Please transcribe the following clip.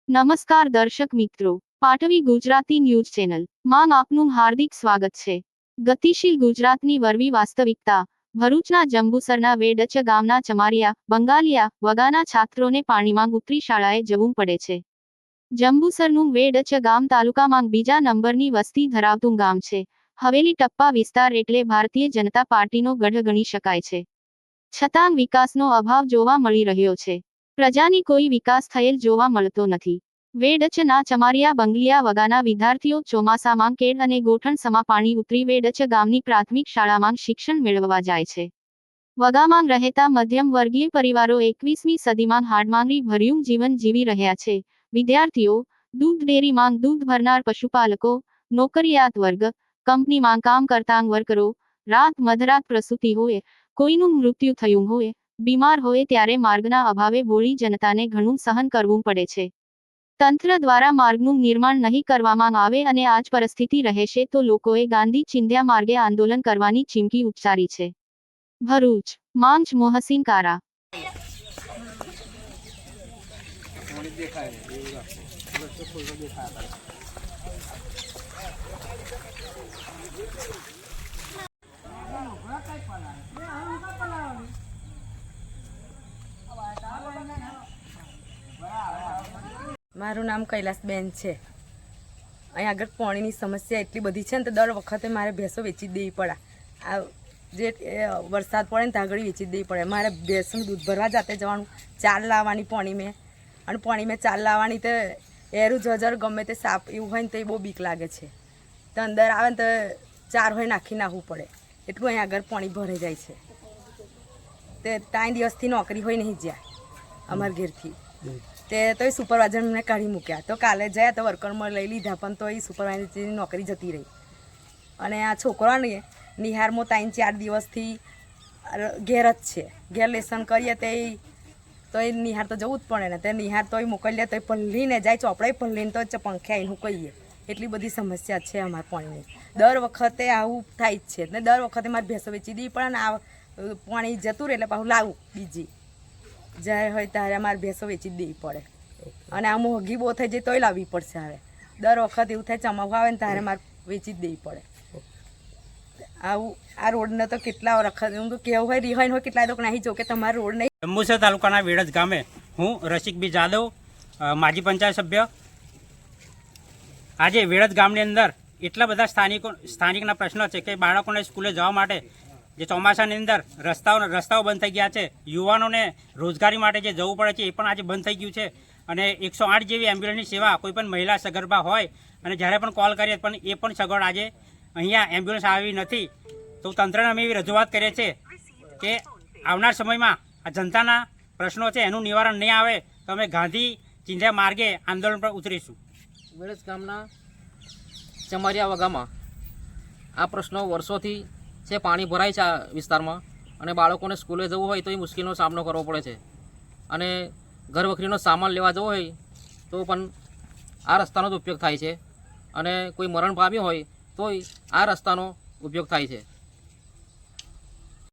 નમસ્કાર દર્શક મિત્રો, પાટવી ગુજરાતી ન્યૂઝ ચેનલ માં આપનું હાર્દિક સ્વાગત છે। ગતિશીલ ગુજરાતની વરવી વાસ્તવિકતા। ભરૂચના જંબુસરના વેડચ ગામના ચમારિયા, બંગાલિયા, વગાના છાત્રોને પાણીમાં ઉતરી શાળાએ જવું પડે છે। જંબુસરનું વેડચ ગામ તાલુકામાં બીજા નંબરની વસ્તી ધરાવતું ગામ છે। હવેલી ટપ્પા વિસ્તાર એટલે ભારતીય જનતા પાર્ટીનો ગઢ ગણી શકાય છે, છતાં વિકાસનો અભાવ જોવા મળી રહ્યો છે। પ્રજાની કોઈ વિકાસ થયેલ જોવા મળતો નથી। વેડચના ચમારિયા, બંગલિયા, વગાના વિદ્યાર્થીઓ ચોમાસામાં કેળ અને ગોઠણ સમા પાણી ઉતરી વેડચ ગામની પ્રાથમિક શાળામાં શિક્ષણ મેળવવા જાય છે। વગામાં રહેતા મધ્યમ વર્ગીય પરિવારો 21મી સદીમાં હાડમાંગરી ભર્યું જીવન જીવી રહ્યા છે। વિદ્યાર્થીઓ, દૂધ ડેરીમાં દૂધ ભરનાર પશુપાલકો, નોકરિયાત વર્ગ, કંપનીમાં કામ કરતા વર્કરો, રાત મધરાત પ્રસૂતિ હોય, કોઈનું મૃત્યુ થયું હોય, બીમાર હોય ત્યારે માર્ગના અભાવે ભોળી જનતાને ઘણું સહન કરવું પડે છે। તંત્ર દ્વારા માર્ગનું નિર્માણ નહીં કરવામાં આવે અને આ જ પરિસ્થિતિ રહેશે તો લોકોએ ગાંધી ચિંધ્યા માર્ગે આંદોલન કરવાની ચીમકી ઉચ્ચારી છે। ભરૂચ, માંચ મોહસીન કારા। મારું નામ કૈલાસબેન છે। અહીં આગળ પાણીની સમસ્યા એટલી બધી છે ને તો દર વખતે મારે ભેંસો વેચી દેવી પડે। આ જે વરસાદ પડે ને ત્યાં આગળ વેચી દેવી પડે। મારે ભેંસનું દૂધ ભરવા જાતે જવાનું, ચાર લાવવાની પાણી મેં, અને પાણી મેં ચાર લાવવાની તો એરું જજર ગમે તે સાપ એવું હોય ને તો એ બહુ બીક લાગે છે। તો અંદર આવે ને તો ચાર હોય નાખી નાખવું પડે, એટલું અહીં આગળ પાણી ભરાઈ જાય છે। તે 3 દિવસથી નોકરી હોય નહીં જ્યાં અમારા ઘેરથી તે તો એ સુપરવાઇઝર મને કાઢી મૂક્યા। તો કાલે જાય તો વર્કરમાં લઈ લીધા પણ તો એ સુપરવાઇઝરની નોકરી જતી રહી। અને આ છોકરાને નિહારમાં 3-4 દિવસથી ઘેર જ છે। ઘેર લેસન કરીએ તો એ નિહાર તો જવું જ પડે ને। તે નિહાર તો એ મોકલીએ તો એ પલ્લીને જાય, ચોપડે પલ્લીને તો પંખે આવીને કહીએ। એટલી બધી સમસ્યા છે અમારા પાણીની। દર વખતે આવું થાય જ છે ને દર વખતે મારે ભેંસો વેચી દેવી પડે ને આ પાણી જતું રહે એટલે પાછું લાવું બીજી જ્યારે હોય ત્યારે અમારે ભેંસો વેચી જ દેવી પડે। અને આ મોંઘી બહુ થઈ જાય તોય લાવવી પડશે। હવે દર વખત એવું થાય ચમાવું આવે ને ત્યારે મારે વેચી જ દેવી પડે। આવું આ રોડને તો કેટલા વખત હું તો કેવું હોય રિહાઈન હોય કેટલા લોકો નહીં જો કે તમારો રોડ નહીં। જંબુસર તાલુકાના વેડજ ગામે હું રસિકભાઈ જાદવ, માજી પંચાયત સભ્ય। આજે વેડજ ગામની અંદર એટલા બધા સ્થાનિકના પ્રશ્નો છે કે બાળકોને સ્કૂલે જવા માટે જે ચોમાસાની અંદર રસ્તાઓ બંધ થઈ ગયા છે। યુવાનોને રોજગારી માટે જે જવું પડે છે એ પણ આજે બંધ થઈ ગયું છે। અને 108 જેવી એમ્બ્યુલન્સની સેવા કોઈ પણ મહિલા સગર્ભા હોય અને જ્યારે પણ કોલ કરીએ પણ એ પણ સગવડ આજે અહીંયા એમ્બ્યુલન્સ આવી નથી। તો તંત્રને અમે એવી રજૂઆત કરીએ છીએ કે આવનાર સમયમાં આ જનતાના પ્રશ્નો છે એનું નિવારણ નહીં આવે તો અમે ગાંધી ચિંધ્યા માર્ગે આંદોલન પર ઉતરીશું। વેડજ ગામના ચમારિયા વગામાં આ પ્રશ્નો વર્ષોથી છે। પાણી ભરાય છે આ વિસ્તારમાં અને બાળકોને સ્કૂલે જવું હોય તો એ મુશ્કેલીનો સામનો કરવો પડે છે। અને ઘરવખરીનો સામાન લેવા જવો હોય તો પણ આ રસ્તાનો જ ઉપયોગ થાય છે। અને કોઈ મરણ પામ્યું હોય તોય આ રસ્તાનો ઉપયોગ થાય છે।